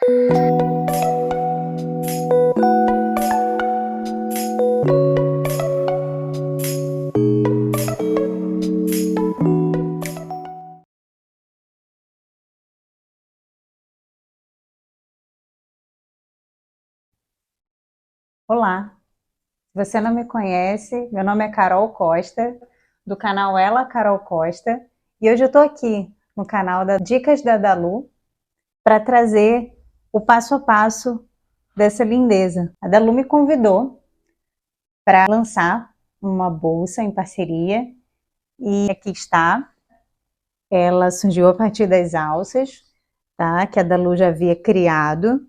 Olá, se você não me conhece, meu nome é Carol Costa, do canal Ela Carol Costa, e hoje eu estou aqui no canal da Dicas da Dalu para trazer o passo a passo dessa lindeza. A Dalu me convidou para lançar uma bolsa em parceria e aqui está. Ela surgiu a partir das alças, tá? Que a Dalu já havia criado.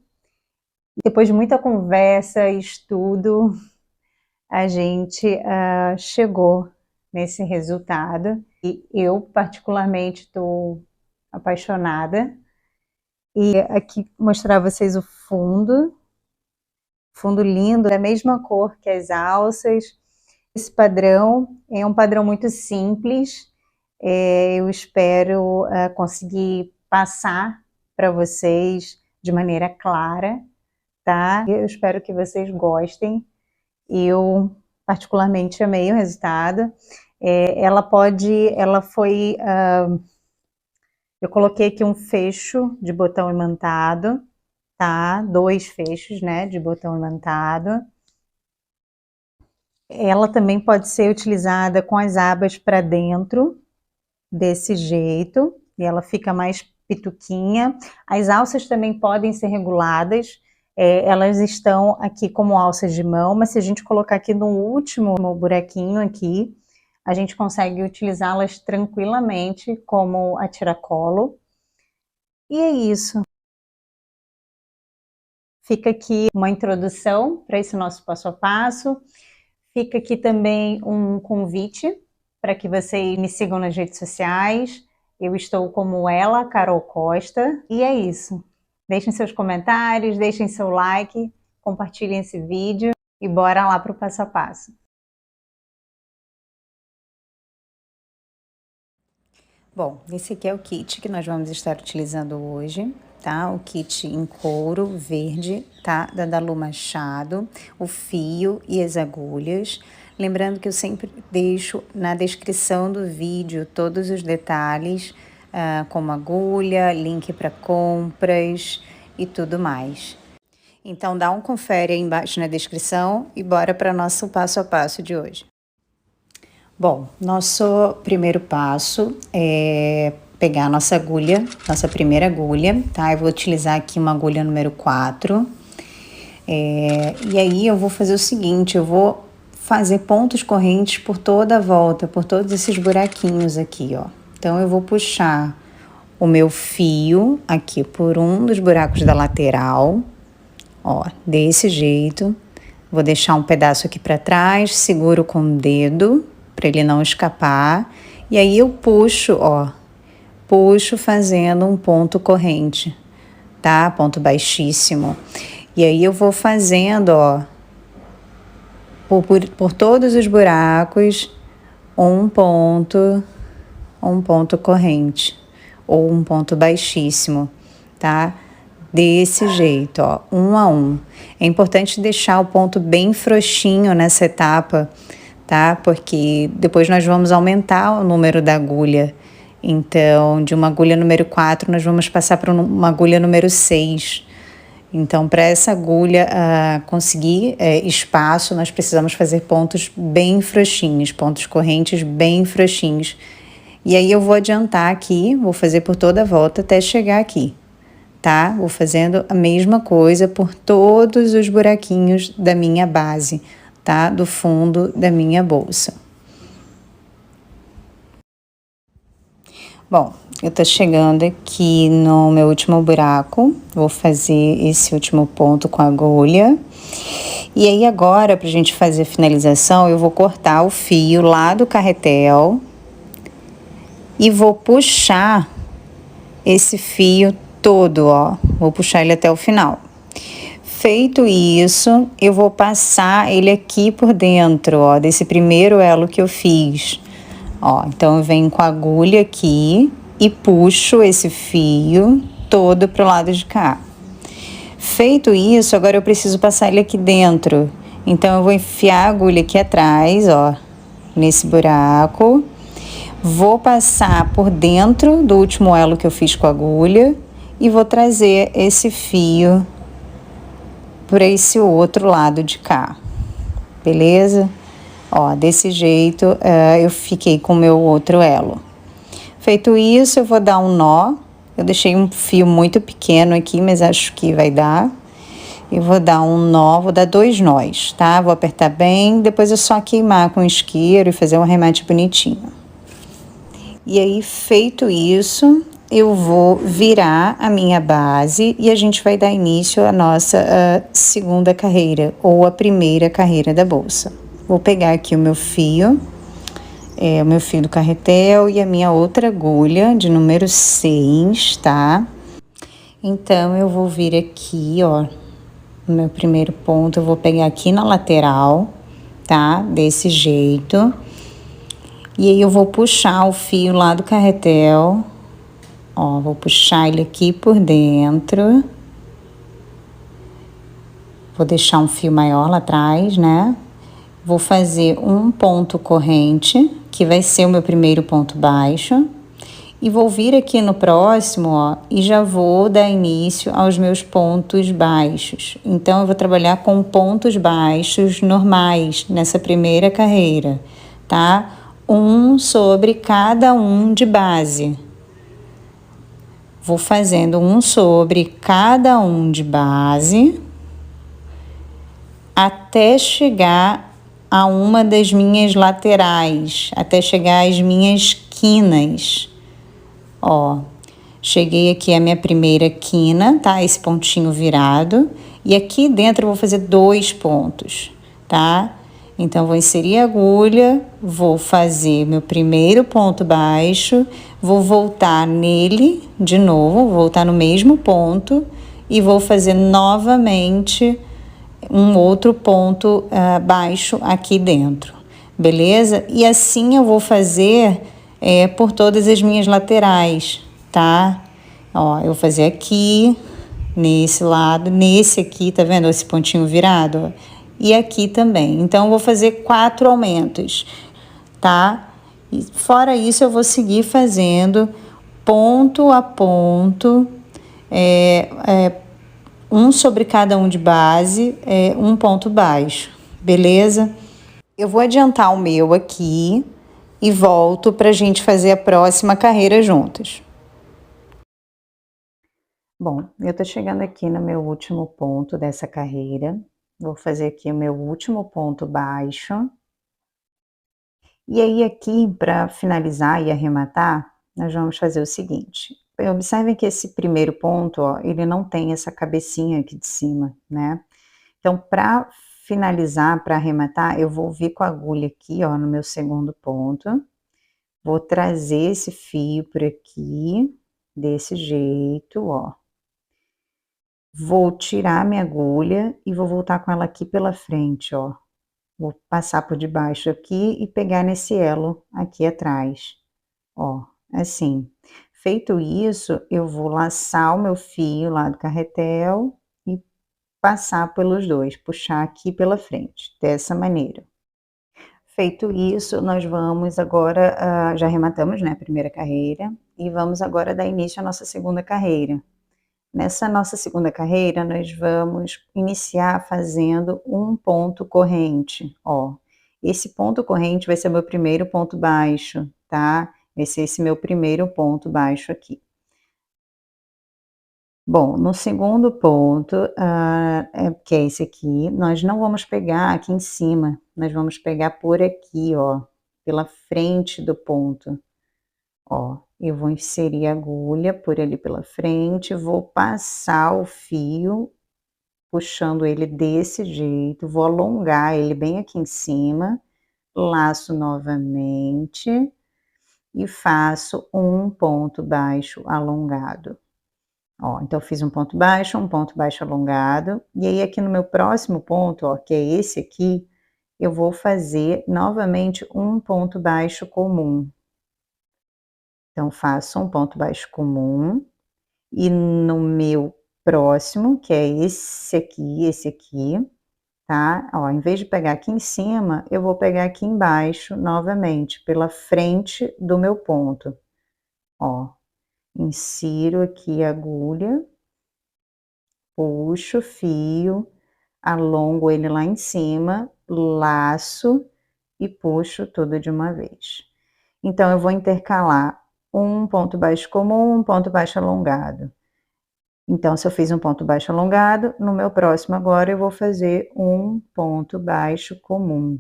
Depois de muita conversa e estudo, a gente chegou nesse resultado e eu particularmente estou apaixonada. E aqui mostrar a vocês o fundo lindo, da mesma cor que as alças. Esse padrão é um padrão muito simples, eu espero conseguir passar para vocês de maneira clara, tá? Eu espero que vocês gostem. Eu particularmente amei o resultado. Eu coloquei aqui um fecho de botão imantado, tá? 2 fechos, né, de botão imantado. Ela também pode ser utilizada com as abas para dentro, desse jeito, e ela fica mais pituquinha. As alças também podem ser reguladas. Elas estão aqui como alças de mão, mas se a gente colocar aqui no último buraquinho aqui, a gente consegue utilizá-las tranquilamente como a tiracolo. E é isso. Fica aqui uma introdução para esse nosso passo a passo. Fica aqui também um convite para que vocês me sigam nas redes sociais. Eu estou como Ela Carol Costa. E é isso. Deixem seus comentários, deixem seu like, compartilhem esse vídeo e bora lá para o passo a passo. Bom, esse aqui é o kit que nós vamos estar utilizando hoje, tá? O kit em couro verde, tá? Da Dalu Machado, o fio e as agulhas. Lembrando que eu sempre deixo na descrição do vídeo todos os detalhes, como agulha, link para compras e tudo mais. Então dá um confere aí embaixo na descrição e bora para nosso passo a passo de hoje. Bom, nosso primeiro passo é pegar a nossa agulha, nossa primeira agulha, tá? Eu vou utilizar aqui uma agulha número 4. E aí eu vou fazer o seguinte, eu vou fazer pontos correntes por toda a volta, por todos esses buraquinhos aqui, ó. Então eu vou puxar o meu fio aqui por um dos buracos da lateral, ó, desse jeito. Vou deixar um pedaço aqui para trás, seguro com o dedo, para ele não escapar. E aí eu puxo, ó, puxo fazendo um ponto corrente, tá? Ponto baixíssimo. E aí eu vou fazendo, ó, por todos os buracos, um ponto corrente, ou um ponto baixíssimo, tá? Desse jeito, ó, um a um. É importante deixar o ponto bem frouxinho nessa etapa, tá? Porque depois nós vamos aumentar o número da agulha. Então, de uma agulha número 4, nós vamos passar para uma agulha número 6. Então, para essa agulha conseguir espaço, nós precisamos fazer pontos bem frouxinhos, pontos correntes bem frouxinhos. E aí eu vou adiantar aqui, vou fazer por toda a volta até chegar aqui, tá? Vou fazendo a mesma coisa por todos os buraquinhos da minha base, tá? Do fundo da minha bolsa. Bom, eu tô chegando aqui no meu último buraco, vou fazer esse último ponto com a agulha. E aí agora, pra gente fazer a finalização, eu vou cortar o fio lá do carretel e vou puxar esse fio todo, ó, vou puxar ele até o final. Feito isso, eu vou passar ele aqui por dentro, ó, desse primeiro elo que eu fiz. Ó, então eu venho com a agulha aqui e puxo esse fio todo pro lado de cá. Feito isso, agora eu preciso passar ele aqui dentro. Então, eu vou enfiar a agulha aqui atrás, ó, nesse buraco. Vou passar por dentro do último elo que eu fiz com a agulha e vou trazer esse fio por esse outro lado de cá, beleza? Ó, desse jeito eu fiquei com o meu outro elo. Feito isso, eu vou dar um nó. Eu deixei um fio muito pequeno aqui, mas acho que vai dar. Eu vou dar um nó, vou dar 2 nós, tá? Vou apertar bem, depois é só queimar com isqueiro e fazer um arremate bonitinho. E aí, feito isso, eu vou virar a minha base e a gente vai dar início à nossa segunda carreira, ou a primeira carreira da bolsa. Vou pegar aqui o meu fio do carretel e a minha outra agulha de número 6, tá? Então, eu vou vir aqui, ó, no meu primeiro ponto, eu vou pegar aqui na lateral, tá? Desse jeito. E aí, eu vou puxar o fio lá do carretel, ó, vou puxar ele aqui por dentro. Vou deixar um fio maior lá atrás, né? Vou fazer um ponto corrente, que vai ser o meu primeiro ponto baixo. E vou vir aqui no próximo, ó, e já vou dar início aos meus pontos baixos. Então, eu vou trabalhar com pontos baixos normais nessa primeira carreira, tá? Um sobre cada um de base. Vou fazendo um sobre cada um de base até chegar a uma das minhas laterais, até chegar às minhas quinas. Ó, cheguei aqui a minha primeira quina, tá? Esse pontinho virado. E aqui dentro eu vou fazer 2 pontos, tá? Então, vou inserir a agulha, vou fazer meu primeiro ponto baixo, vou voltar nele de novo, vou voltar no mesmo ponto e vou fazer novamente um outro ponto baixo aqui dentro, beleza? E assim eu vou fazer por todas as minhas laterais, tá? Ó, eu vou fazer aqui, nesse lado, nesse aqui, tá vendo esse pontinho virado? E aqui também. Então, eu vou fazer 4 aumentos, tá? E fora isso, eu vou seguir fazendo ponto a ponto, um sobre cada um de base, um ponto baixo, beleza? Eu vou adiantar o meu aqui e volto pra gente fazer a próxima carreira juntas. Bom, eu tô chegando aqui no meu último ponto dessa carreira. Vou fazer aqui o meu último ponto baixo. E aí, aqui, para finalizar e arrematar, nós vamos fazer o seguinte. Observem que esse primeiro ponto, ó, ele não tem essa cabecinha aqui de cima, né? Então, para finalizar, para arrematar, eu vou vir com a agulha aqui, ó, no meu segundo ponto. Vou trazer esse fio por aqui, desse jeito, ó. Vou tirar minha agulha e vou voltar com ela aqui pela frente, ó. Vou passar por debaixo aqui e pegar nesse elo aqui atrás, ó, assim. Feito isso, eu vou laçar o meu fio lá do carretel e passar pelos dois, puxar aqui pela frente, dessa maneira. Feito isso, nós vamos agora, já arrematamos, né, a primeira carreira, e vamos agora dar início à nossa segunda carreira. Nessa nossa segunda carreira, nós vamos iniciar fazendo um ponto corrente, ó. Esse ponto corrente vai ser meu primeiro ponto baixo, tá? Vai ser esse meu primeiro ponto baixo aqui. Bom, no segundo ponto, que é esse aqui, nós não vamos pegar aqui em cima, nós vamos pegar por aqui, ó, pela frente do ponto. Ó, eu vou inserir a agulha por ali pela frente, vou passar o fio, puxando ele desse jeito, vou alongar ele bem aqui em cima, laço novamente e faço um ponto baixo alongado. Ó, então eu fiz um ponto baixo alongado, e aí aqui no meu próximo ponto, ó, que é esse aqui, eu vou fazer novamente um ponto baixo comum. Então, faço um ponto baixo comum, e no meu próximo, que é esse aqui, tá? Ó, em vez de pegar aqui em cima, eu vou pegar aqui embaixo novamente, pela frente do meu ponto. Ó, insiro aqui a agulha, puxo o fio, alongo ele lá em cima, laço e puxo tudo de uma vez. Então eu vou intercalar um ponto baixo comum, um ponto baixo alongado. Então, se eu fiz um ponto baixo alongado, no meu próximo agora eu vou fazer um ponto baixo comum.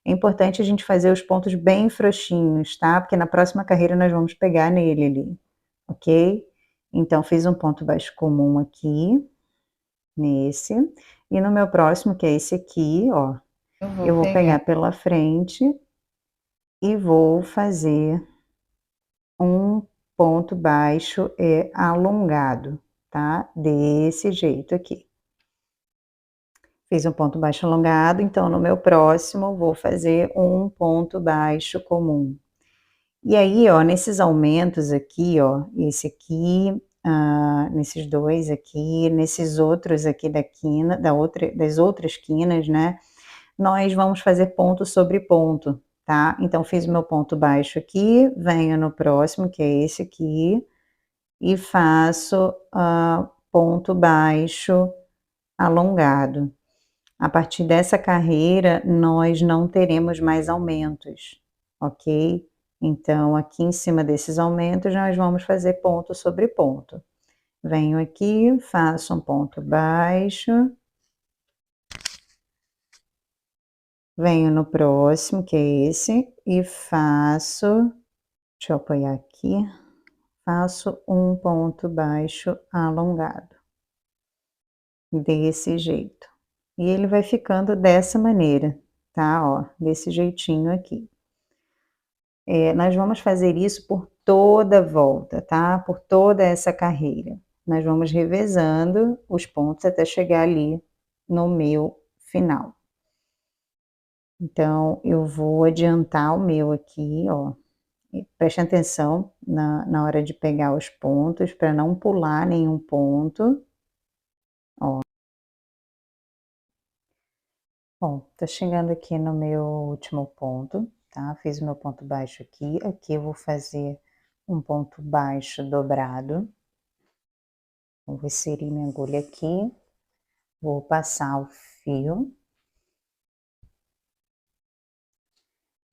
É importante a gente fazer os pontos bem frouxinhos, tá? Porque na próxima carreira nós vamos pegar nele ali, ok? Então, fiz um ponto baixo comum aqui, nesse, e no meu próximo, que é esse aqui, ó, eu vou pegar pela frente e vou fazer um ponto baixo alongado, tá? Desse jeito aqui. Fiz um ponto baixo alongado, então no meu próximo vou fazer um ponto baixo comum. E aí, ó, nesses aumentos aqui, ó, esse aqui, nesses dois aqui, nesses outros aqui da quina, das outras quinas, né, nós vamos fazer ponto sobre ponto, tá? Então fiz o meu ponto baixo aqui, venho no próximo, que é esse aqui, e faço ponto baixo alongado. A partir dessa carreira, nós não teremos mais aumentos, ok? Então, aqui em cima desses aumentos, nós vamos fazer ponto sobre ponto. Venho aqui, faço um ponto baixo, venho no próximo, que é esse, e faço, deixa eu apoiar aqui, faço um ponto baixo alongado, desse jeito. E ele vai ficando dessa maneira, tá? Ó, desse jeitinho aqui. Nós vamos fazer isso por toda a volta, tá? Por toda essa carreira. Nós vamos revezando os pontos até chegar ali no meu final. Então, eu vou adiantar o meu aqui, ó. E preste atenção na hora de pegar os pontos, para não pular nenhum ponto. Ó. Bom, tô chegando aqui no meu último ponto, tá? Fiz o meu ponto baixo aqui. Aqui eu vou fazer um ponto baixo dobrado. Vou inserir minha agulha aqui. Vou passar o fio.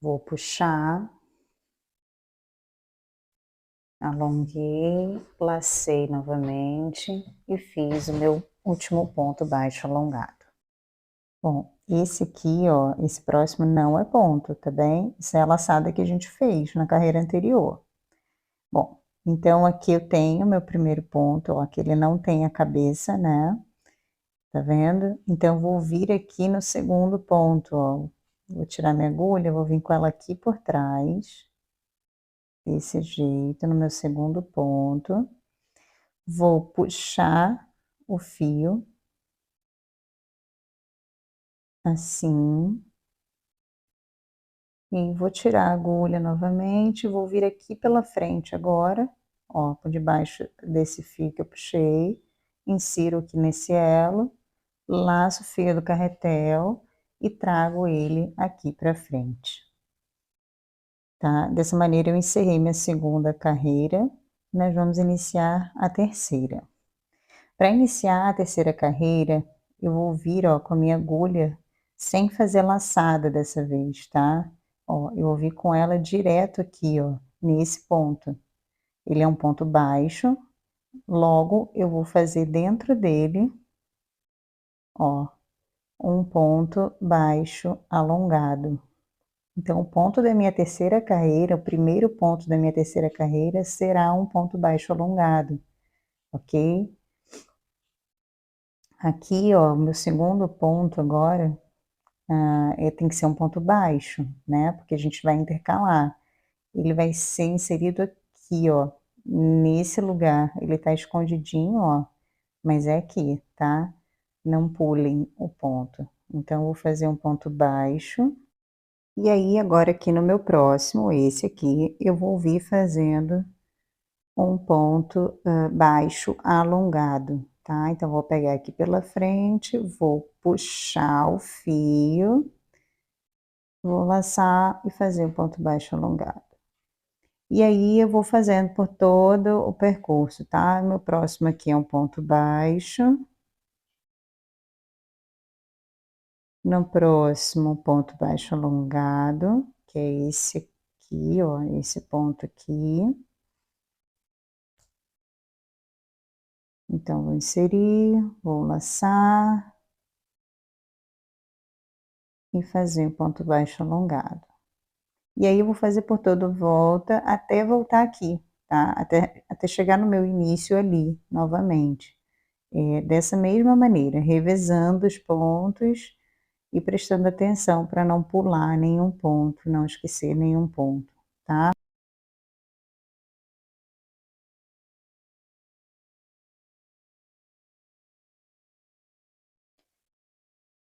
Vou puxar. Alonguei, lacei novamente e fiz o meu último ponto baixo alongado. Bom, esse aqui, ó, esse próximo não é ponto, tá bem? Isso é a laçada que a gente fez na carreira anterior. Bom, então aqui eu tenho meu primeiro ponto, ó, que ele não tem a cabeça, né? Tá vendo? Então, vou vir aqui no segundo ponto, ó. Vou tirar minha agulha, vou vir com ela aqui por trás. Desse jeito, no meu segundo ponto. Vou puxar o fio. Assim. E vou tirar a agulha novamente, vou vir aqui pela frente agora, ó, por debaixo desse fio que eu puxei, insiro aqui nesse elo, laço o fio do carretel e trago ele aqui pra frente. Tá? Dessa maneira eu encerrei minha segunda carreira, nós vamos iniciar a terceira. Para iniciar a terceira carreira, eu vou vir, ó, com a minha agulha, sem fazer laçada dessa vez, tá? Ó, eu vou vir com ela direto aqui, ó, nesse ponto. Ele é um ponto baixo, logo eu vou fazer dentro dele, ó, um ponto baixo alongado. Então, o ponto da minha terceira carreira, o primeiro ponto da minha terceira carreira será um ponto baixo alongado, ok? Aqui, ó, o meu segundo ponto agora, tem que ser um ponto baixo, né? Porque a gente vai intercalar. Ele vai ser inserido aqui, ó, nesse lugar. Ele tá escondidinho, ó, mas é aqui, tá? Não pulem o ponto. Então, eu vou fazer um ponto baixo. E aí, agora aqui no meu próximo, esse aqui, eu vou vir fazendo um ponto baixo alongado, tá? Então, vou pegar aqui pela frente, vou puxar o fio, vou laçar e fazer o ponto baixo alongado. E aí, eu vou fazendo por todo o percurso, tá? Meu próximo aqui é um ponto baixo. No próximo, ponto baixo alongado, que é esse aqui, ó, esse ponto aqui. Então, vou inserir, vou laçar e fazer o ponto baixo alongado. E aí, eu vou fazer por toda volta até voltar aqui, tá? Até chegar no meu início ali, novamente. Dessa mesma maneira, revezando os pontos e prestando atenção para não pular nenhum ponto, não esquecer nenhum ponto, tá?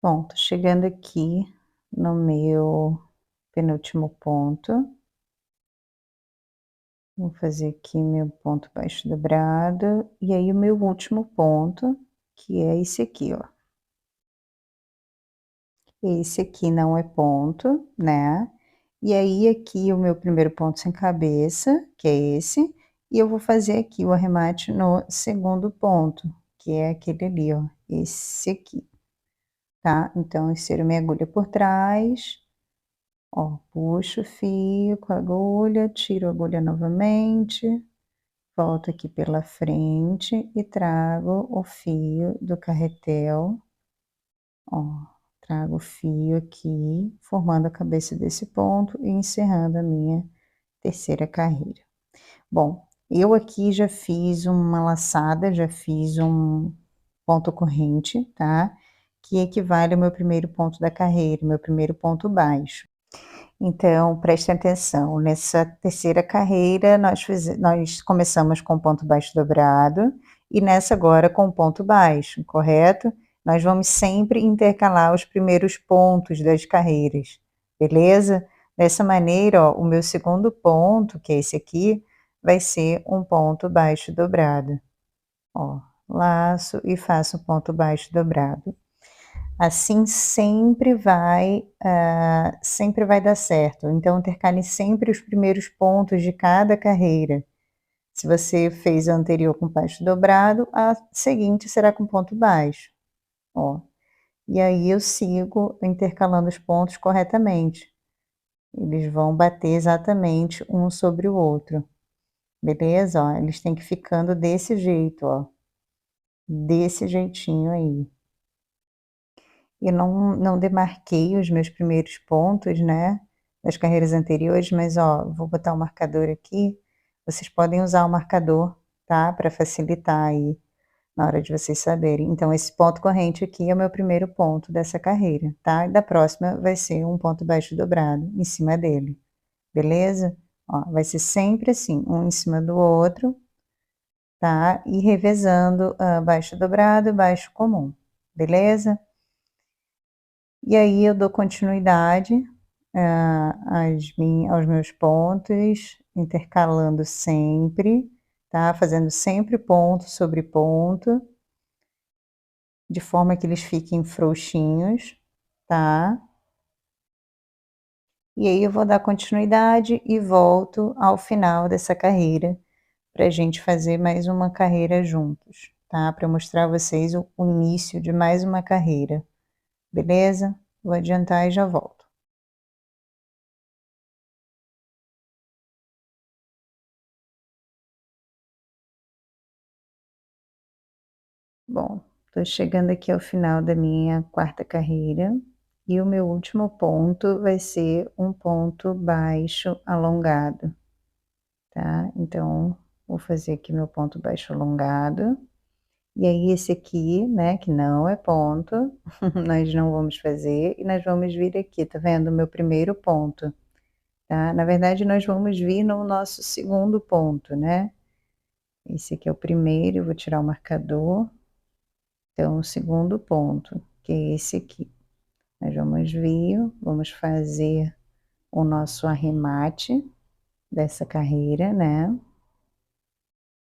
Bom, tô chegando aqui no meu penúltimo ponto. Vou fazer aqui meu ponto baixo dobrado, e aí o meu último ponto, que é esse aqui, ó. Esse aqui não é ponto, né? E aí aqui o meu primeiro ponto sem cabeça, que é esse, e eu vou fazer aqui o arremate no segundo ponto, que é aquele ali, ó, esse aqui, tá? Então, insiro minha agulha por trás. Ó, puxo o fio com a agulha, tiro a agulha novamente, volto aqui pela frente e trago o fio do carretel, ó, trago o fio aqui, formando a cabeça desse ponto e encerrando a minha terceira carreira. Bom, eu aqui já fiz uma laçada, já fiz um ponto corrente, tá? Que equivale ao meu primeiro ponto da carreira, meu primeiro ponto baixo. Então, prestem atenção, nessa terceira carreira nós começamos com ponto baixo dobrado, e nessa agora com ponto baixo, correto? Nós vamos sempre intercalar os primeiros pontos das carreiras, beleza? Dessa maneira, ó, o meu segundo ponto, que é esse aqui, vai ser um ponto baixo dobrado. Ó, laço e faço um ponto baixo dobrado. Assim sempre vai dar certo, então intercale sempre os primeiros pontos de cada carreira. Se você fez a anterior com baixo dobrado, a seguinte será com ponto baixo, ó. E aí eu sigo intercalando os pontos corretamente, eles vão bater exatamente um sobre o outro, beleza? Ó, eles têm que ir ficando desse jeito, ó, desse jeitinho aí. Eu não demarquei os meus primeiros pontos, né, das carreiras anteriores, mas ó, vou botar o marcador aqui, vocês podem usar o marcador, tá, para facilitar aí, na hora de vocês saberem. Então esse ponto corrente aqui é o meu primeiro ponto dessa carreira, tá, e da próxima vai ser um ponto baixo dobrado em cima dele, beleza? Ó, vai ser sempre assim, um em cima do outro, tá, e revezando, baixo dobrado e baixo comum, beleza? E aí eu dou continuidade, aos meus pontos, intercalando sempre, tá, fazendo sempre ponto sobre ponto, de forma que eles fiquem frouxinhos, tá. E aí eu vou dar continuidade e volto ao final dessa carreira, pra gente fazer mais uma carreira juntos, tá, pra mostrar a vocês o início de mais uma carreira, beleza? Vou adiantar e já volto. Bom, estou chegando aqui ao final da minha quarta carreira, e o meu último ponto vai ser um ponto baixo alongado, tá. Então, vou fazer aqui meu ponto baixo alongado, e aí esse aqui, né, que não é ponto, nós não vamos fazer, e nós vamos vir aqui, tá vendo, o meu primeiro ponto, tá. Na verdade nós vamos vir no nosso segundo ponto, né. Esse aqui é o primeiro, eu vou tirar o marcador. Então, o segundo ponto, que é esse aqui, nós vamos vir, vamos fazer o nosso arremate dessa carreira, né,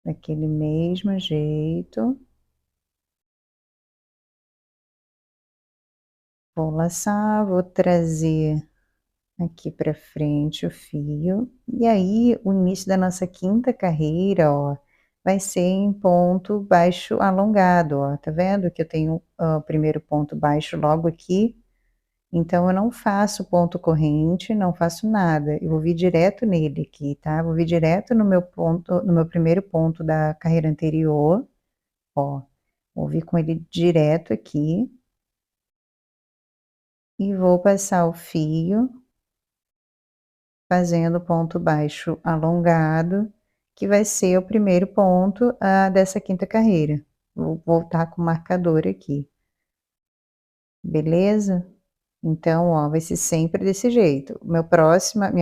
daquele mesmo jeito. Vou laçar, vou trazer aqui pra frente o fio, e aí o início da nossa quinta carreira, ó, vai ser em ponto baixo alongado, ó, tá vendo que eu tenho, o primeiro ponto baixo logo aqui, então eu não faço ponto corrente, não faço nada, eu vou vir direto nele aqui, tá, vou vir direto no meu primeiro ponto da carreira anterior, ó, vou vir com ele direto aqui, e vou passar o fio fazendo ponto baixo alongado, que vai ser o primeiro ponto, dessa quinta carreira. Vou voltar com o marcador aqui, beleza? Então, ó, vai ser sempre desse jeito. Minha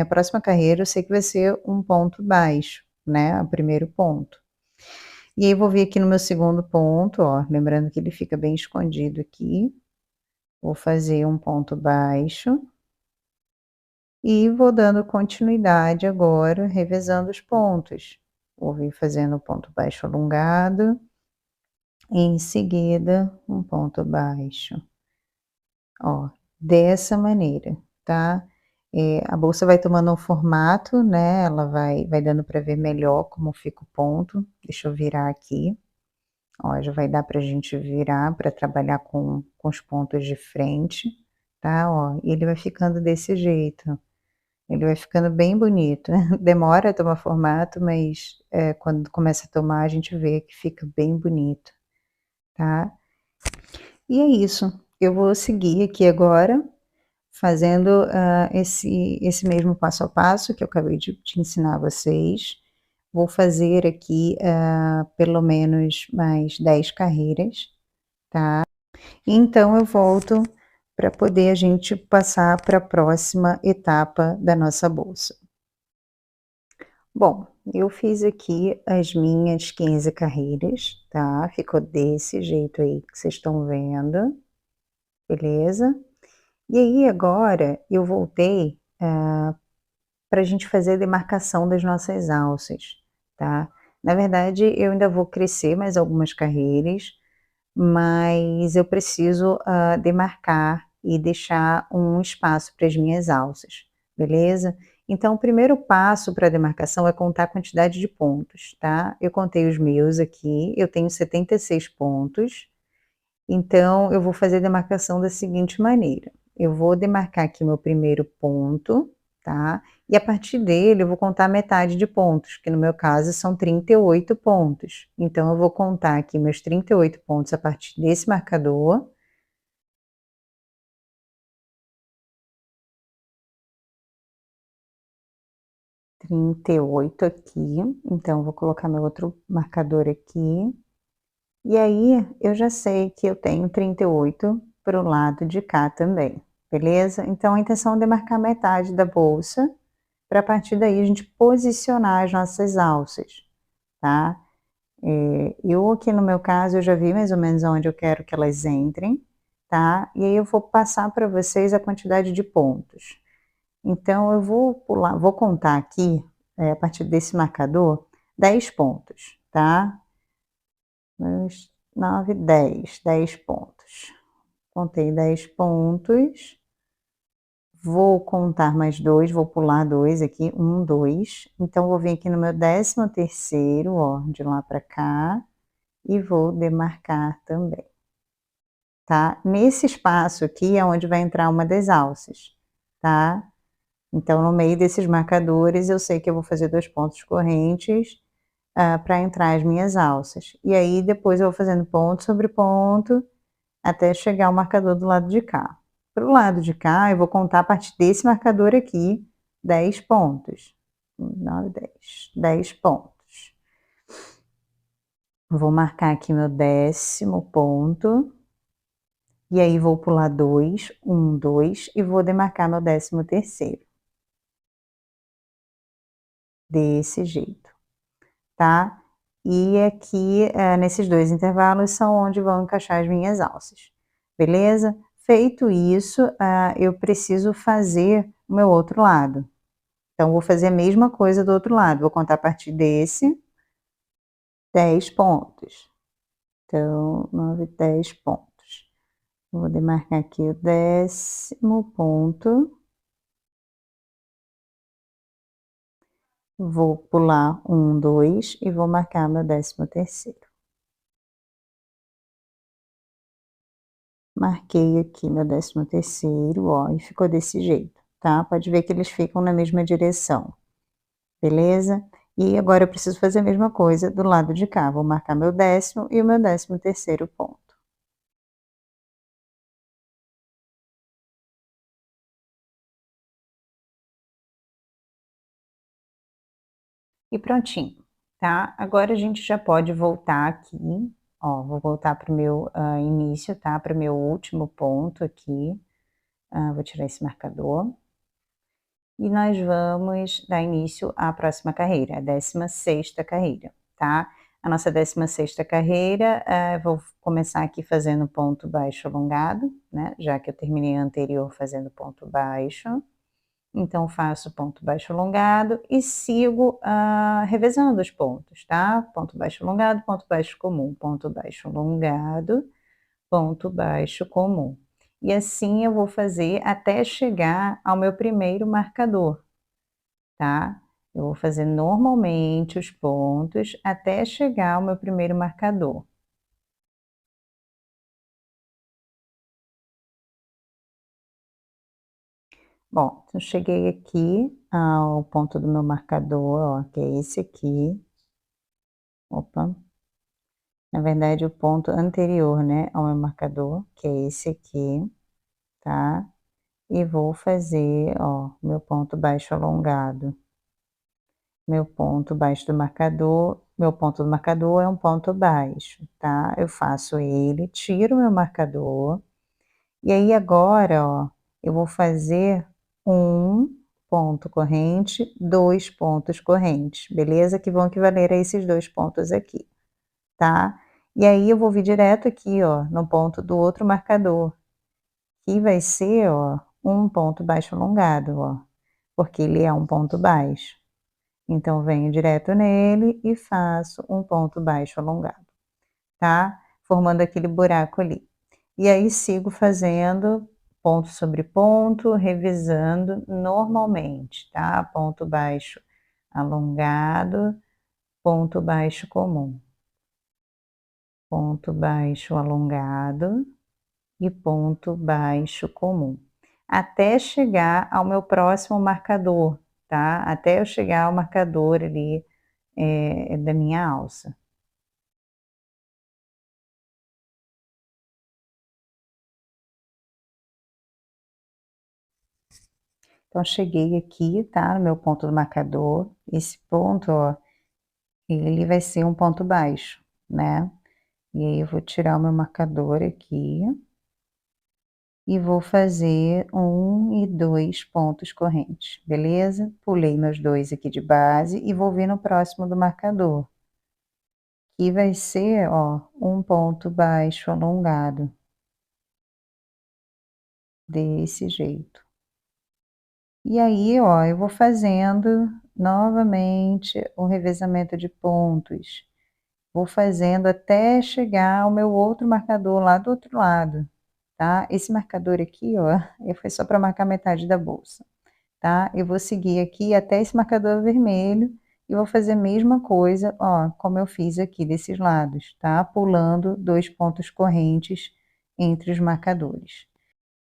próxima carreira eu sei que vai ser um ponto baixo, né, o primeiro ponto. E aí vou vir aqui no meu segundo ponto, ó, lembrando que ele fica bem escondido aqui, vou fazer um ponto baixo e vou dando continuidade agora, revezando os pontos. Vou vir fazendo ponto baixo alongado, e em seguida um ponto baixo, ó, dessa maneira, tá. A bolsa vai tomando um formato, né, ela vai dando para ver melhor como fica o ponto. Deixa eu virar aqui, ó, já vai dar pra gente virar para trabalhar com os pontos de frente, tá, ó, e ele vai ficando desse jeito. Ele vai ficando bem bonito, demora a tomar formato, mas, quando começa a tomar, a gente vê que fica bem bonito, tá. E é isso, eu vou seguir aqui agora, fazendo, esse mesmo passo a passo que eu acabei de ensinar vocês. Vou fazer aqui, pelo menos mais 10 carreiras, tá. Então eu volto para poder a gente passar para a próxima etapa da nossa bolsa. Bom, eu fiz aqui as minhas 15 carreiras, tá, ficou desse jeito aí que vocês estão vendo, beleza? E aí agora eu voltei, pra gente fazer a demarcação das nossas alças, tá. Na verdade eu ainda vou crescer mais algumas carreiras, mas eu preciso, demarcar e deixar um espaço para as minhas alças, beleza? Então o primeiro passo para a demarcação é contar a quantidade de pontos, tá? Eu contei os meus aqui, eu tenho 76 pontos, então eu vou fazer a demarcação da seguinte maneira: eu vou demarcar aqui o meu primeiro ponto, tá? E a partir dele eu vou contar metade de pontos, que no meu caso são 38 pontos. Então eu vou contar aqui meus 38 pontos a partir desse marcador. 38 aqui, então vou colocar meu outro marcador aqui. E aí eu já sei que eu tenho 38 para o lado de cá também, beleza? Então a intenção é demarcar metade da bolsa, para a partir daí a gente posicionar as nossas alças, tá. Eu aqui no meu caso, eu já vi mais ou menos aonde eu quero que elas entrem, tá, e aí eu vou passar para vocês a quantidade de pontos. Então eu vou contar aqui, a partir desse marcador, 10 pontos, tá. 2, 9, 10 pontos. Contei 10 pontos. Vou contar mais 2, vou pular 2 aqui, 1, 2. Então vou vir aqui no meu 13º, ó, de lá para cá, e vou demarcar também, tá. Nesse espaço aqui é onde vai entrar uma das alças, tá. Então no meio desses marcadores eu sei que eu vou fazer 2 pontos correntes, para entrar as minhas alças. E aí depois eu vou fazendo ponto sobre ponto, até chegar o marcador do lado de cá. Para o lado de cá, eu vou contar a partir desse marcador aqui, 10 pontos. 9, 10 pontos. Vou marcar aqui meu 10º ponto, e aí vou pular 2, 1, 2, e vou demarcar meu 13º. Desse jeito, tá? E aqui, nesses 2 intervalos são onde vão encaixar as minhas alças, beleza? Feito isso, eu preciso fazer o meu outro lado. Então vou fazer a mesma coisa do outro lado, vou contar a partir desse, 10 pontos. Então 9, 10 pontos. Vou demarcar aqui o 10º ponto. Vou pular 1, 2 e vou marcar meu 13º. Marquei aqui meu 13º, ó, e ficou desse jeito, tá? Pode ver que eles ficam na mesma direção, beleza? E agora eu preciso fazer a mesma coisa do lado de cá, vou marcar meu 10º e o meu 13º ponto. E prontinho, tá? Agora a gente já pode voltar aqui, ó, vou voltar para o meu, início, tá? Para o meu último ponto aqui, vou tirar esse marcador. E nós vamos dar início à próxima carreira, a 16ª carreira, tá? A nossa 16ª carreira, vou começar aqui fazendo ponto baixo alongado, né, já que eu terminei a anterior fazendo ponto baixo. Então faço ponto baixo alongado e sigo, revezando os pontos, tá? Ponto baixo alongado, ponto baixo comum, ponto baixo alongado, ponto baixo comum. E assim eu vou fazer até chegar ao meu primeiro marcador, tá? Eu vou fazer normalmente os pontos até chegar ao meu primeiro marcador. Bom, então cheguei aqui ao ponto do meu marcador, ó, que é esse aqui. Opa. Na verdade, o ponto anterior, né, ao meu marcador, que é esse aqui, tá? E vou fazer, ó, meu ponto baixo alongado. Meu ponto baixo do marcador, meu ponto do marcador é um ponto baixo, tá? Eu faço ele, tiro meu marcador, e aí agora, ó, eu vou fazer um ponto corrente, 2 pontos correntes, beleza? Que vão equivaler a esses 2 pontos aqui, tá? E aí eu vou vir direto aqui, ó, no ponto do outro marcador, que vai ser, ó, um ponto baixo alongado, ó, porque ele é um ponto baixo. Então, venho direto nele e faço um ponto baixo alongado, tá? Formando aquele buraco ali. E aí sigo fazendo ponto sobre ponto, revisando normalmente, tá? Ponto baixo alongado, ponto baixo comum, ponto baixo alongado e ponto baixo comum, até chegar ao meu próximo marcador, tá? Até eu chegar ao marcador ali, da minha alça. Então, cheguei aqui, tá, no meu ponto do marcador, esse ponto, ó, ele vai ser um ponto baixo, né, e aí eu vou tirar o meu marcador aqui, e vou fazer 1 e 2 pontos correntes, beleza? Pulei meus 2 aqui de base e vou vir no próximo do marcador, que vai ser, ó, um ponto baixo alongado, desse jeito. E aí, ó, eu vou fazendo novamente o revezamento de pontos. Vou fazendo até chegar ao meu outro marcador lá do outro lado, tá? Esse marcador aqui, ó, foi só para marcar metade da bolsa, tá? Eu vou seguir aqui até esse marcador vermelho e vou fazer a mesma coisa, ó, como eu fiz aqui desses lados, tá? Pulando 2 pontos correntes entre os marcadores.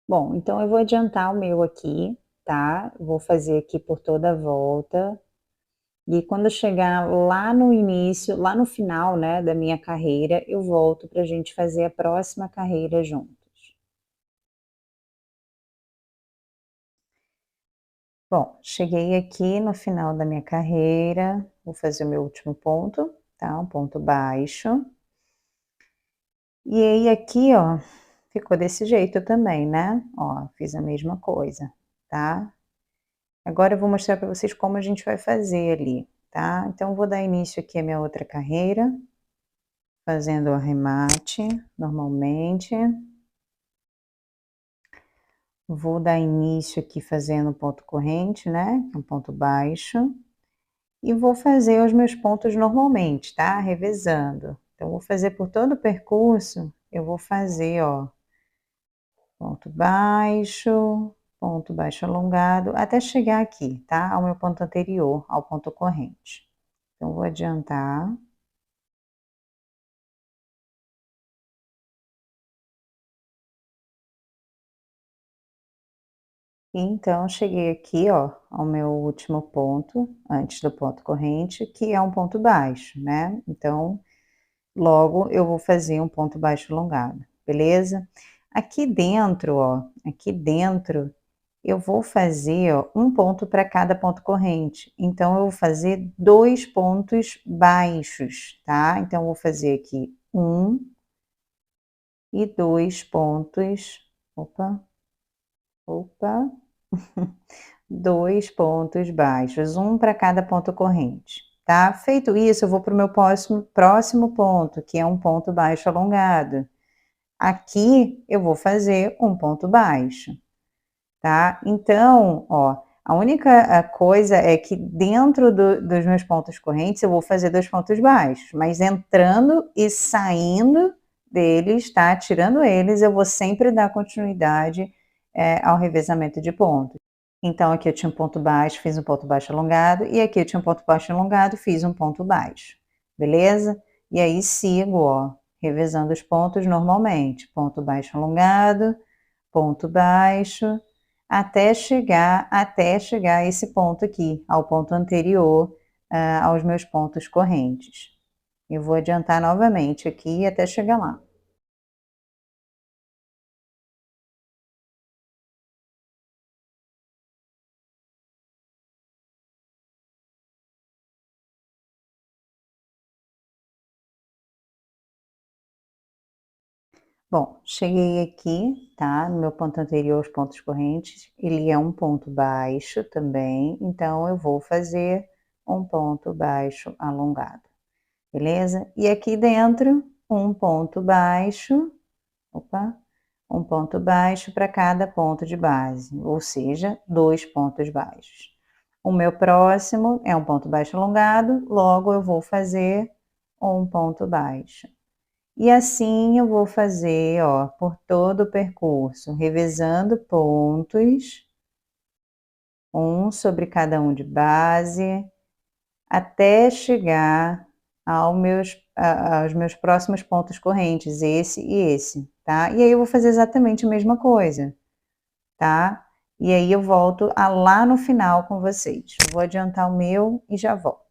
Bom, então eu vou adiantar o meu aqui, tá? Vou fazer aqui por toda a volta. E quando eu chegar lá no início, lá no final, né, da minha carreira, eu volto para a gente fazer a próxima carreira juntos. Bom, cheguei aqui no final da minha carreira, vou fazer o meu último ponto, tá? Um ponto baixo. E aí aqui, ó, ficou desse jeito também, né? Ó, fiz a mesma coisa, tá? Agora eu vou mostrar para vocês como a gente vai fazer ali, tá? Então, vou dar início aqui à minha outra carreira, fazendo o arremate normalmente. Vou dar início aqui fazendo ponto corrente, né, um ponto baixo, e vou fazer os meus pontos normalmente, tá, revezando. Então, vou fazer por todo o percurso, eu vou fazer, ó, ponto baixo alongado, até chegar aqui, tá? Ao meu ponto anterior, ao ponto corrente. Então, vou adiantar. E então, cheguei aqui, ó, ao meu último ponto, antes do ponto corrente, que é um ponto baixo, né? Então, logo eu vou fazer um ponto baixo alongado, beleza? Aqui dentro, ó, aqui dentro, eu vou fazer, ó, um ponto para cada ponto corrente. Então, eu vou fazer 2 pontos baixos, tá? Então, eu vou fazer aqui 1 e 2 pontos, opa, 2 pontos baixos, um para cada ponto corrente, tá? Feito isso, eu vou para o meu próximo ponto, que é um ponto baixo alongado. Aqui eu vou fazer um ponto baixo, tá? Então, ó, a única coisa é que dentro dos meus pontos correntes eu vou fazer 2 pontos baixos, mas entrando e saindo deles, tá? Tirando eles, eu vou sempre dar continuidade ao revezamento de pontos. Então, aqui eu tinha um ponto baixo, fiz um ponto baixo alongado, e aqui eu tinha um ponto baixo alongado, fiz um ponto baixo, beleza? E aí sigo, ó, revezando os pontos normalmente, ponto baixo alongado, ponto baixo, até chegar a esse ponto aqui, ao ponto anterior, aos meus pontos correntes. Eu vou adiantar novamente aqui até chegar lá. Bom, cheguei aqui, tá, no meu ponto anterior, os pontos correntes, ele é um ponto baixo também, então eu vou fazer um ponto baixo alongado, beleza? E aqui dentro, um ponto baixo, um ponto baixo para cada ponto de base, ou seja, 2 pontos baixos. O meu próximo é um ponto baixo alongado, logo eu vou fazer um ponto baixo. E assim eu vou fazer, ó, por todo o percurso, revezando pontos, um sobre cada um de base, até chegar aos meus próximos pontos correntes, esse e esse, tá? E aí eu vou fazer exatamente a mesma coisa, tá? E aí eu volto lá no final com vocês. Vou adiantar o meu e já volto.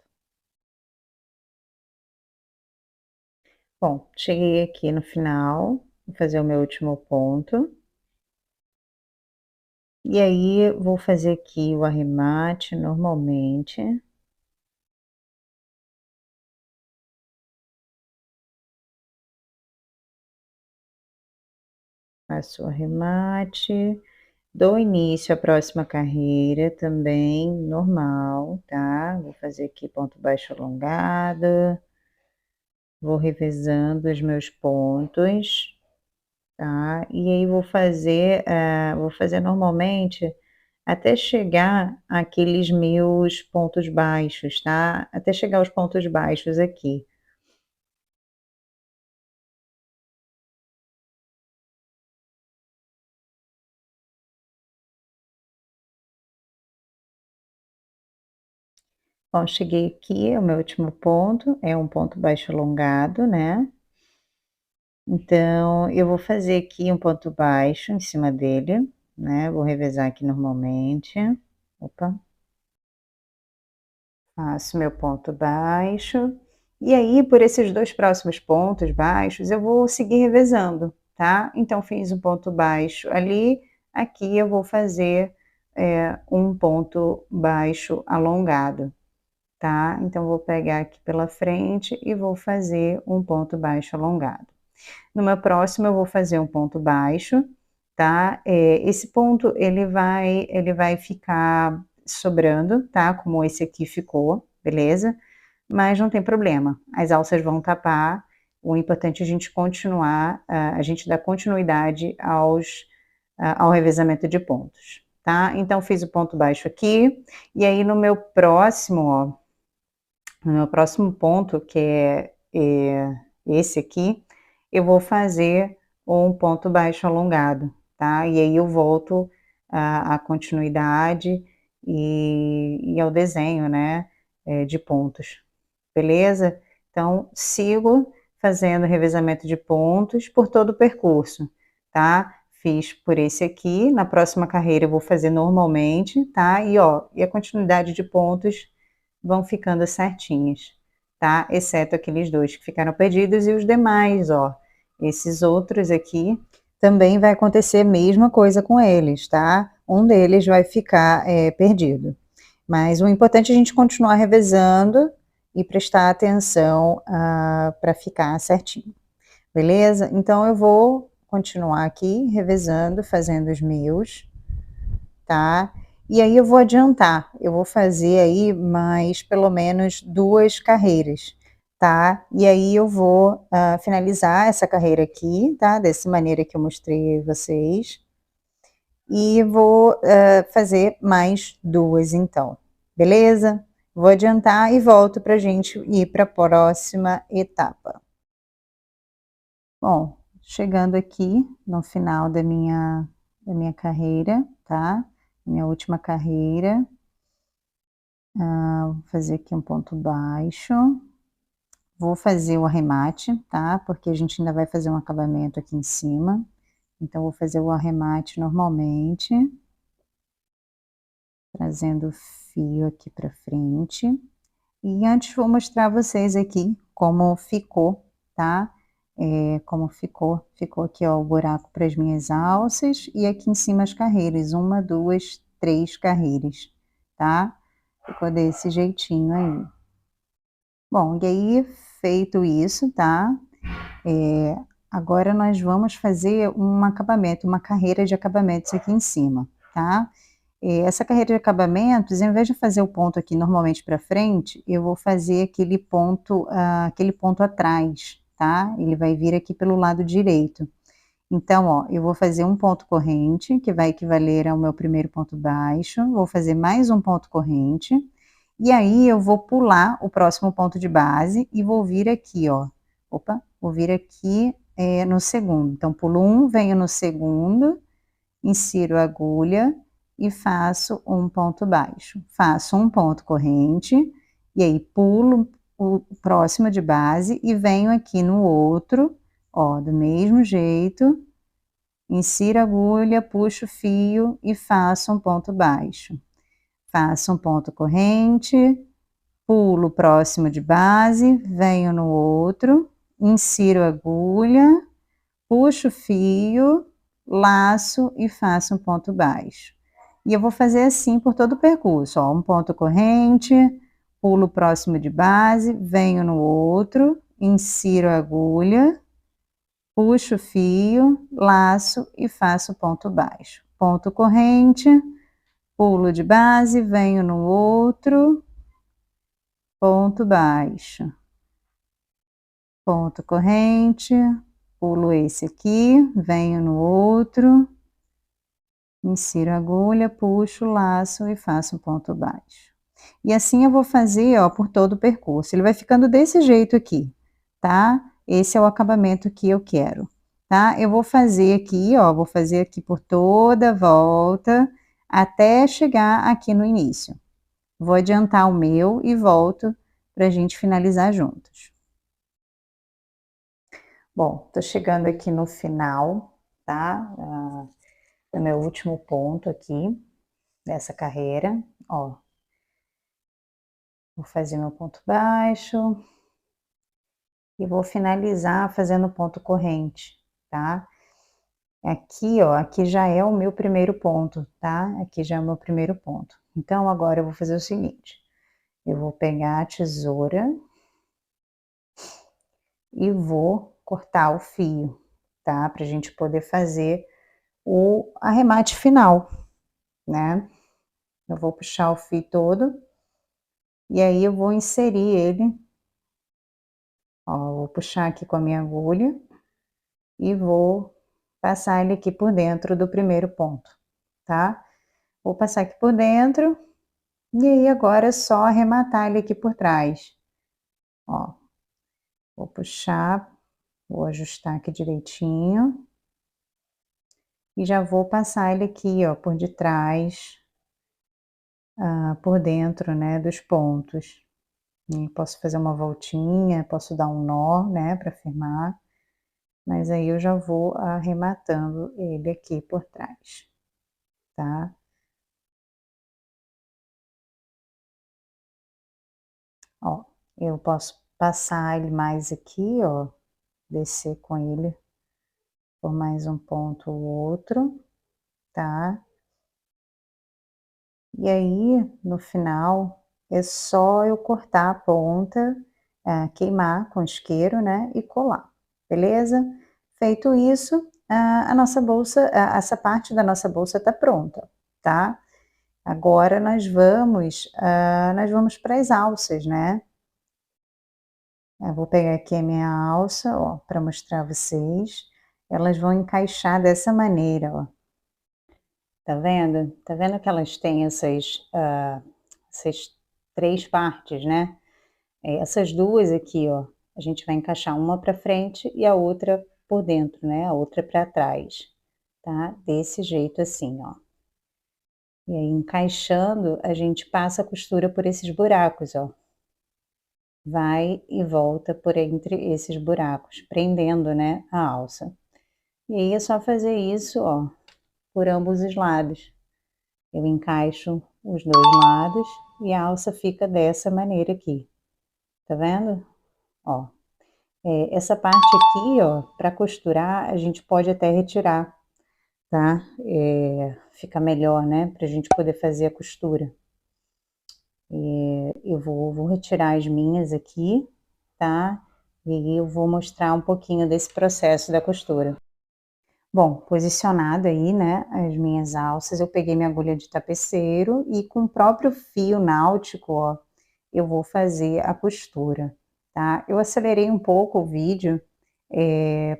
Bom, cheguei aqui no final, vou fazer o meu último ponto. E aí, vou fazer aqui o arremate normalmente. Faço o arremate, dou início à próxima carreira também, normal, tá? Vou fazer aqui ponto baixo alongado, vou revezando os meus pontos, tá? E aí vou fazer normalmente até chegar àqueles meus pontos baixos, tá? Até chegar aos pontos baixos aqui. Bom, cheguei aqui, o meu último ponto é um ponto baixo alongado, né? Então, eu vou fazer aqui um ponto baixo em cima dele, né? Vou revezar aqui normalmente. Opa. Faço meu ponto baixo. E aí, por esses 2 próximos pontos baixos, eu vou seguir revezando, tá? Então, fiz um ponto baixo ali, aqui eu vou fazer um ponto baixo alongado, tá? Então, vou pegar aqui pela frente e vou fazer um ponto baixo alongado. No meu próximo, eu vou fazer um ponto baixo, tá? Esse ponto, ele vai ficar sobrando, tá? Como esse aqui ficou, beleza? Mas não tem problema, as alças vão tapar, o importante é a gente continuar, a gente dar continuidade ao revezamento de pontos, tá? Então, fiz o ponto baixo aqui, e aí no meu próximo, ó, no meu próximo ponto, que é esse aqui, eu vou fazer um ponto baixo alongado, tá? E aí eu volto à continuidade e ao desenho, né, de pontos, beleza? Então, sigo fazendo revezamento de pontos por todo o percurso, tá? Fiz por esse aqui, na próxima carreira eu vou fazer normalmente, tá? E ó, e a continuidade de pontos vão ficando certinhas, tá? Exceto aqueles dois que ficaram perdidos e os demais, ó. Esses outros aqui também vai acontecer a mesma coisa com eles, tá? Um deles vai ficar perdido. Mas o importante é a gente continuar revezando e prestar atenção para ficar certinho, beleza? Então eu vou continuar aqui revezando, fazendo os meus, tá? E aí eu vou adiantar, eu vou fazer aí mais pelo menos 2 carreiras, tá? E aí eu vou finalizar essa carreira aqui, tá? Dessa maneira que eu mostrei a vocês. E vou fazer mais 2 então, beleza? Vou adiantar e volto para a gente ir para a próxima etapa. Bom, chegando aqui no final da minha carreira, tá? Minha última carreira. Vou fazer aqui um ponto baixo. Vou fazer o arremate, tá? Porque a gente ainda vai fazer um acabamento aqui em cima. Então, vou fazer o arremate normalmente. Trazendo o fio aqui pra frente. E antes vou mostrar a vocês aqui como ficou, tá? Como ficou aqui, ó, o buraco para as minhas alças e aqui em cima as carreiras, 1, 2, 3 carreiras, tá? Ficou desse jeitinho aí. Bom, e aí feito isso, tá? Agora nós vamos fazer um acabamento, uma carreira de acabamentos aqui em cima, tá? Essa carreira de acabamentos, em vez de fazer o ponto aqui normalmente para frente, eu vou fazer aquele ponto atrás, tá? Ele vai vir aqui pelo lado direito. Então, ó, eu vou fazer um ponto corrente, que vai equivaler ao meu primeiro ponto baixo, vou fazer mais um ponto corrente, e aí eu vou pular o próximo ponto de base e vou vir aqui, ó. Opa, vou vir aqui no segundo. Então, pulo um, venho no segundo, insiro a agulha e faço um ponto baixo. Faço um ponto corrente, e aí pulo o próximo de base e venho aqui no outro, ó, do mesmo jeito, insiro a agulha, puxo o fio e faço um ponto baixo. Faço um ponto corrente, pulo o próximo de base, venho no outro, insiro a agulha, puxo o fio, laço e faço um ponto baixo. E eu vou fazer assim por todo o percurso, ó, um ponto corrente, pulo o próximo de base, venho no outro, insiro a agulha, puxo o fio, laço e faço ponto baixo. Ponto corrente, pulo de base, venho no outro, ponto baixo. Ponto corrente, pulo esse aqui, venho no outro, insiro a agulha, puxo o laço e faço um ponto baixo. E assim eu vou fazer, ó, por todo o percurso. Ele vai ficando desse jeito aqui, tá? Esse é o acabamento que eu quero, tá? Eu vou fazer aqui, ó, vou fazer aqui por toda a volta, até chegar aqui no início. Vou adiantar o meu e volto pra gente finalizar juntos. Bom, tô chegando aqui no final, tá? Do meu último ponto aqui, dessa carreira, ó. Vou fazer meu ponto baixo e vou finalizar fazendo ponto corrente, tá? Aqui, ó, aqui já é o meu primeiro ponto, tá? Aqui já é o meu primeiro ponto. Então, agora eu vou fazer o seguinte, eu vou pegar a tesoura e vou cortar o fio, tá? Pra gente poder fazer o arremate final, né? Eu vou puxar o fio todo e aí eu vou inserir ele, ó, vou puxar aqui com a minha agulha e vou passar ele aqui por dentro do primeiro ponto, tá? Vou passar aqui por dentro e aí agora é só arrematar ele aqui por trás, ó. Vou puxar, vou ajustar aqui direitinho e já vou passar ele aqui, ó, por detrás, por dentro, né, dos pontos. E posso fazer uma voltinha, posso dar um nó, né, para firmar, mas aí eu já vou arrematando ele aqui por trás, tá? Ó, eu posso passar ele mais aqui, ó, descer com ele por mais um ponto ou outro, tá? E aí, no final, é só eu cortar a ponta, queimar com isqueiro, né, e colar, beleza? Feito isso, a nossa bolsa, essa parte da nossa bolsa tá pronta, tá? Agora nós vamos para as alças, né? Eu vou pegar aqui a minha alça, ó, para mostrar a vocês. Elas vão encaixar dessa maneira, ó. Tá vendo? Tá vendo que elas têm essas 3 partes, né? Essas 2 aqui, ó, a gente vai encaixar uma para frente e a outra por dentro, né, a outra para trás, tá? Desse jeito assim, ó. E aí encaixando, a gente passa a costura por esses buracos, ó. Vai e volta por entre esses buracos, prendendo, né, a alça. E aí é só fazer isso, ó, por ambos os lados. Eu encaixo os 2 lados e a alça fica dessa maneira aqui, tá vendo? Ó, essa parte aqui, ó, para costurar, a gente pode até retirar, tá? Fica melhor, né, pra gente poder fazer a costura. Eu vou retirar as minhas aqui, tá? E eu vou mostrar um pouquinho desse processo da costura. Bom, posicionada aí, né, as minhas alças, eu peguei minha agulha de tapeceiro e com o próprio fio náutico, ó, eu vou fazer a costura, tá? Eu acelerei um pouco o vídeo,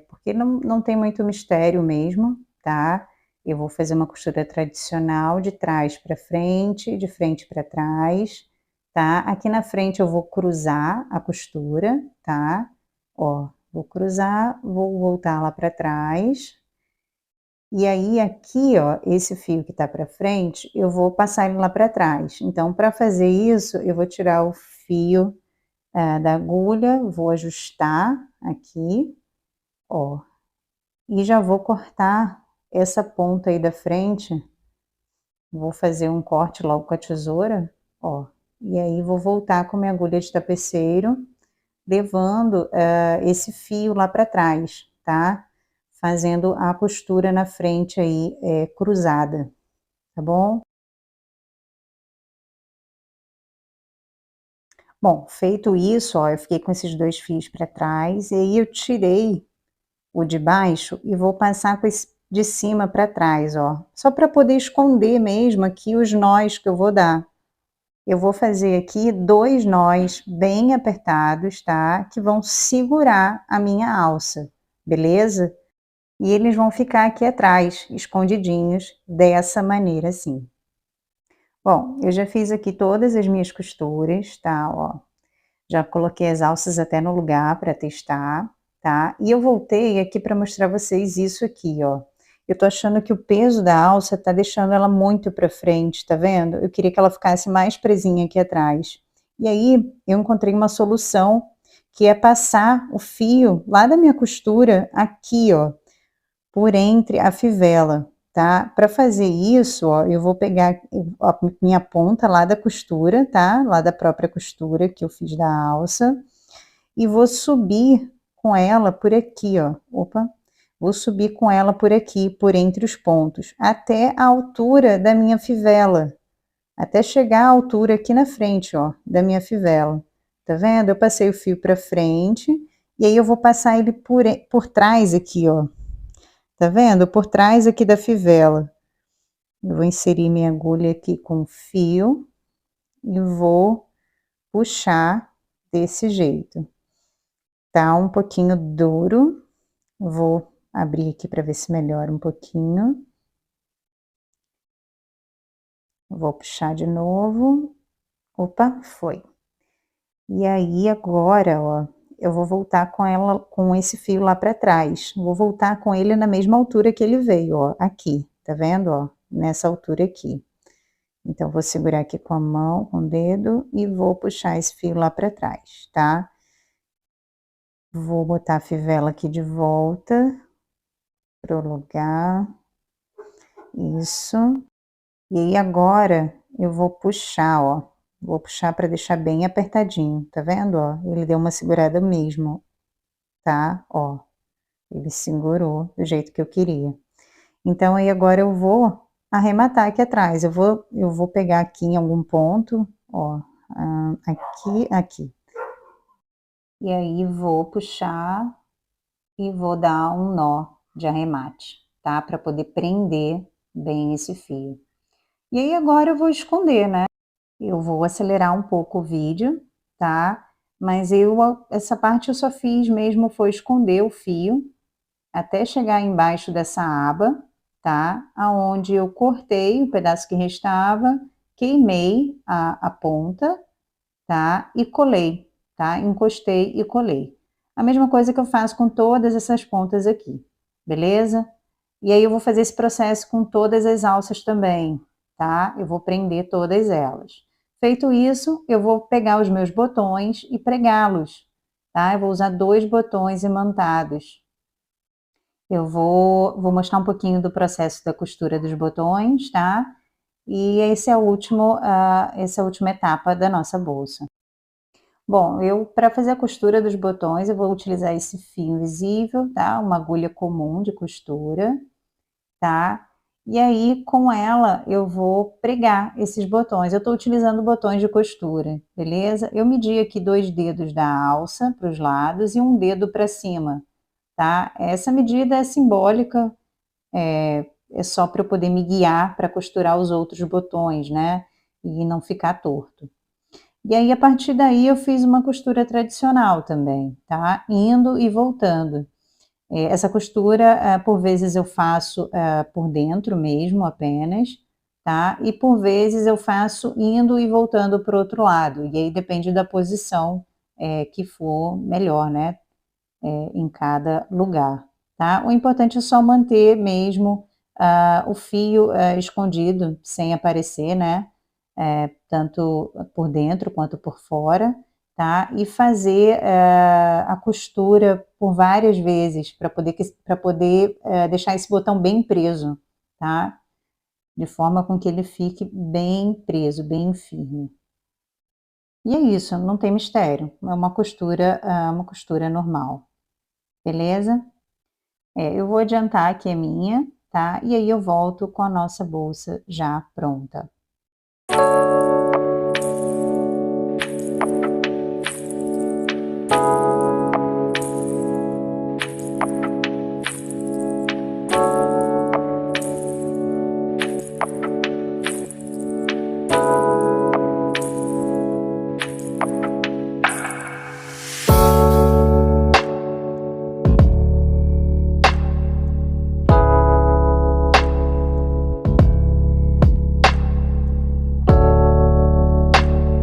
porque não tem muito mistério mesmo, tá? Eu vou fazer uma costura tradicional de trás para frente, de frente para trás, tá? Aqui na frente eu vou cruzar a costura, tá? Ó, vou cruzar, vou voltar lá para trás, e aí aqui, ó, esse fio que tá para frente, eu vou passar ele lá para trás. Então, para fazer isso, eu vou tirar o fio, da agulha, vou ajustar aqui, ó, e já vou cortar essa ponta aí da frente, vou fazer um corte logo com a tesoura, ó, e aí vou voltar com minha agulha de tapeceiro, levando, esse fio lá para trás, tá? Fazendo a costura na frente aí, cruzada, tá bom? Bom, feito isso, ó, eu fiquei com esses 2 fios para trás, e aí eu tirei o de baixo e vou passar com esse de cima para trás, ó, só para poder esconder mesmo aqui os nós que eu vou dar. Eu vou fazer aqui 2 nós bem apertados, tá, que vão segurar a minha alça, beleza? E eles vão ficar aqui atrás, escondidinhos, dessa maneira assim. Bom, eu já fiz aqui todas as minhas costuras, tá, ó. Já coloquei as alças até no lugar para testar, tá? E eu voltei aqui para mostrar a vocês isso aqui, ó. Eu tô achando que o peso da alça tá deixando ela muito para frente, tá vendo? Eu queria que ela ficasse mais presinha aqui atrás. E aí, eu encontrei uma solução, que é passar o fio lá da minha costura aqui, ó, por entre a fivela, tá? Para fazer isso, ó, eu vou pegar a minha ponta lá da costura, tá? Lá da própria costura que eu fiz da alça, e vou subir com ela por aqui, ó. Opa! Vou subir com ela por aqui, por entre os pontos, até a altura da minha fivela, até chegar à altura aqui na frente, ó, da minha fivela. Tá vendo? Eu passei o fio para frente, e aí eu vou passar ele por trás aqui, ó. Tá vendo? Por trás aqui da fivela. Eu vou inserir minha agulha aqui com fio e vou puxar desse jeito. Tá um pouquinho duro, vou abrir aqui para ver se melhora um pouquinho. Vou puxar de novo. Opa, foi. E aí agora, ó, eu vou voltar com ela, com esse fio lá para trás, vou voltar com ele na mesma altura que ele veio, ó, aqui, tá vendo, ó, nessa altura aqui. Então, vou segurar aqui com a mão, com o dedo, e vou puxar esse fio lá para trás, tá? Vou botar a fivela aqui de volta pro lugar. Isso. E aí agora eu vou puxar, ó, vou puxar para deixar bem apertadinho, tá vendo, ó? Ele deu uma segurada mesmo, tá? Ó, ele segurou do jeito que eu queria. Então aí agora eu vou arrematar aqui atrás, eu vou pegar aqui em algum ponto, ó, aqui, aqui. E aí vou puxar e vou dar um nó de arremate, tá? Para poder prender bem esse fio. E aí agora eu vou esconder, né? Eu vou acelerar um pouco o vídeo, tá? Mas essa parte eu só fiz mesmo foi esconder o fio até chegar embaixo dessa aba, tá? Aonde eu cortei o pedaço que restava, queimei a ponta, tá? E colei, tá? Encostei e colei. A mesma coisa que eu faço com todas essas pontas aqui, beleza? E aí eu vou fazer esse processo com todas as alças também, tá? Eu vou prender todas elas. Feito isso, eu vou pegar os meus botões e pregá-los, tá? Eu vou usar 2 botões imantados. Eu vou mostrar um pouquinho do processo da costura dos botões, tá? E esse é o último, essa é a última etapa da nossa bolsa. Bom, para fazer a costura dos botões, eu vou utilizar esse fio invisível, tá? Uma agulha comum de costura, tá? E aí, com ela, eu vou pregar esses botões. Eu estou utilizando botões de costura, beleza? Eu medi aqui 2 dedos da alça para os lados e um dedo para cima, tá? Essa medida é simbólica, é só para eu poder me guiar para costurar os outros botões, né? E não ficar torto. E aí, a partir daí, eu fiz uma costura tradicional também, tá? Indo e voltando. Essa costura, por vezes eu faço por dentro mesmo apenas, tá? E por vezes eu faço indo e voltando para o outro lado, e aí depende da posição que for melhor, né? Em cada lugar, tá? O importante é só manter mesmo o fio escondido, sem aparecer, né? Tanto por dentro quanto por fora, tá? E fazer a costura por várias vezes para poder deixar esse botão bem preso, tá? De forma com que ele fique bem preso, bem firme. E é isso, não tem mistério, é uma costura normal, beleza? Eu vou adiantar aqui a minha, tá? E aí eu volto com a nossa bolsa já pronta.